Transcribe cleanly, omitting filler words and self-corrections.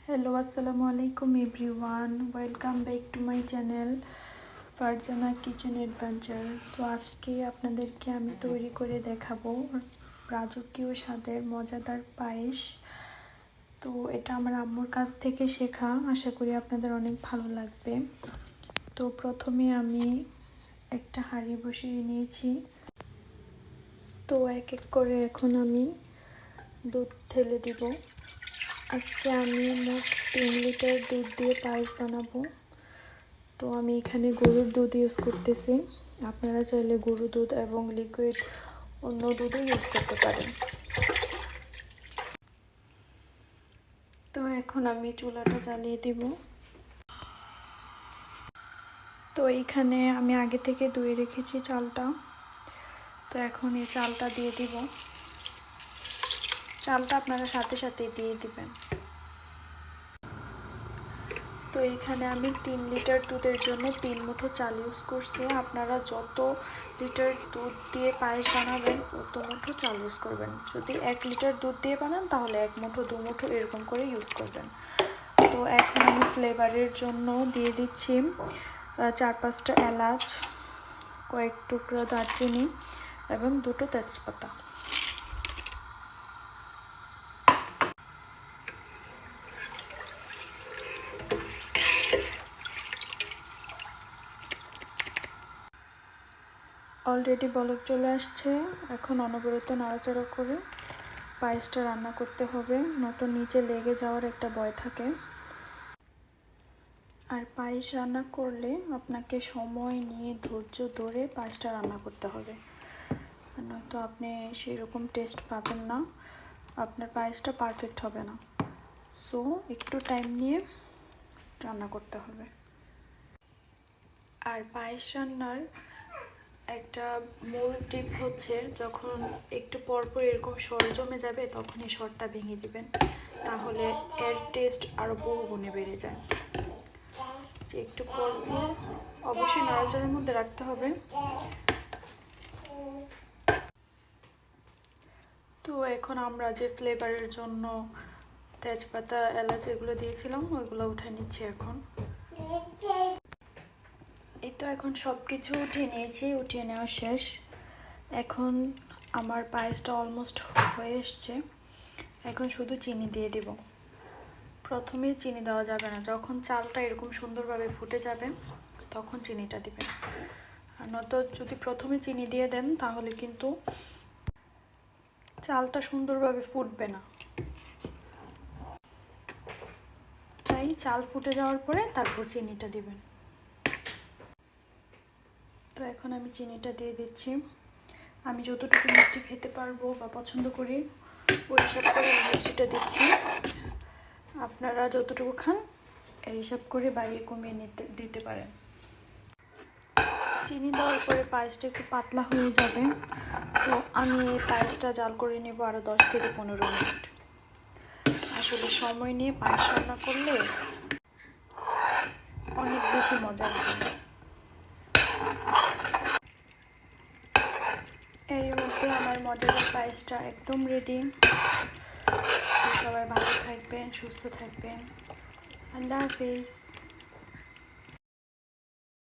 Hello আসসালামু আলাইকুম everyone, welcome back to my channel Farzana kitchen adventure. তো আজকে আপনাদেরকে আমি তৈরি করে দেখাবো রাজকীয় স্বাদের মজাদার পায়েস। তো এটা আমার আম্মুর কাছ থেকে শেখা, আশা করি আপনাদের অনেক ভালো লাগবে। তো প্রথমে আমি একটা হাঁড়ি বসিয়ে নিয়েছি। তো এক এক করে এখন আমি দুধ ঢেলে দিব। আজকে আমি মোট 3 লিটার দুধ দিয়ে পায়েস বানাবো। তো আমি এখানে গরুর দুধ ইউজ করতেছি, আপনারা চাইলে গরুর দুধ এবং লিকুইড অন্য দুধও ইউজ করতে পারেন। তো এখন আমি চুলাটা জ্বালিয়ে দিব। তো এইখানে আমি আগে থেকে ধুয়ে রেখেছি চালটা। তো এখন এই চালটা দিয়ে দিব। চালটা আপনারা সাথে সাথে দিয়ে দিবেন। তো এখানে আমি 3 লিটার দুধের জন্য 3 মুঠো চাল ইউজ করছি। আপনারা যত লিটার দুধ দিয়ে পায়েস বানাবেন তত মুঠো চাল ইউজ করবেন। যদি 1 লিটার দুধ দিয়ে বানান তাহলে 1 মুঠো 2 মুঠো এরকম করে ইউজ করবেন। তো এখন আমি ফ্লেভারের জন্য দিয়ে দিচ্ছি 4-5টা এলাচ, কয়েক টুকরো দারচিনি এবং 2টো তেজপাতা। অলরেডি বলক চলে আসছে। এখন অনবরত নাড়াচাড়া করে পায়েসটা রান্না করতে হবে, নয়তো নিচে লেগে যাওয়ার একটা ভয় থাকে। আর পায়েস রান্না করলে আপনাকে সময় নিয়ে ধৈর্য ধরে পায়েসটা রান্না করতে হবে, নয়তো আপনি সেরকম টেস্ট পাবেন না, আপনার পায়েসটা পারফেক্ট হবে না। সো একটু টাইম নিয়ে রান্না করতে হবে। আর পায়েস রান্নার একটা মূল টিপস হচ্ছে, যখন একটু পরপর এরকম সর জমে যাবে তখন এই সরটা ভেঙে দিবেন, তাহলে এর টেস্ট আরও বহু গুণে বেড়ে যায়। যে একটু পরপর অবশ্যই নাড়াচাড়ার মধ্যে রাখতে হবে। তো এখন আমরা যে ফ্লেভারের জন্য তেজপাতা এলাচ এগুলো দিয়েছিলাম ওইগুলো উঠে নিচ্ছি। এখন এই তো এখন সব কিছু উঠিয়ে নিয়েছি, উঠিয়ে নেওয়া শেষ। এখন আমার পায়েসটা অলমোস্ট হয়ে এসছে। এখন শুধু চিনি দিয়ে দিব। প্রথমেই চিনি দেওয়া যাবে না, যখন চালটা এরকম সুন্দরভাবে ফুটে যাবে তখন চিনিটা দিবেন। আর নয়তো যদি প্রথমে চিনি দিয়ে দেন তাহলে কিন্তু চালটা সুন্দরভাবে ফুটবে না। তাই চাল ফুটে যাওয়ার পরে তারপর চিনিটা দিবেন। তো এখন আমি চিনিটা দিয়ে দিচ্ছি। আমি যতটুকু মিষ্টি খেতে পারবো বা পছন্দ করি ওই হিসাব করে মিষ্টিটা দিচ্ছি। আপনারা যতটুকু খান এর হিসাব করে বাড়িয়ে কমিয়ে দিতে পারেন। চিনি দেওয়ার পরে পায়েসটা একটু পাতলা হয়ে যাবে। তো আমি এই পায়েসটা জাল করে নেব আরও 10 থেকে 15 মিনিট। আসলে সময় নিয়ে পায়েস রান্না করলে অনেক বেশি মজা লাগে। এর মধ্যে আমার মজাদার পায়েসটা একদম রেডি। সবাই ভালো থাকবেন, সুস্থ থাকবেন। আল্লাহ হাফেজ।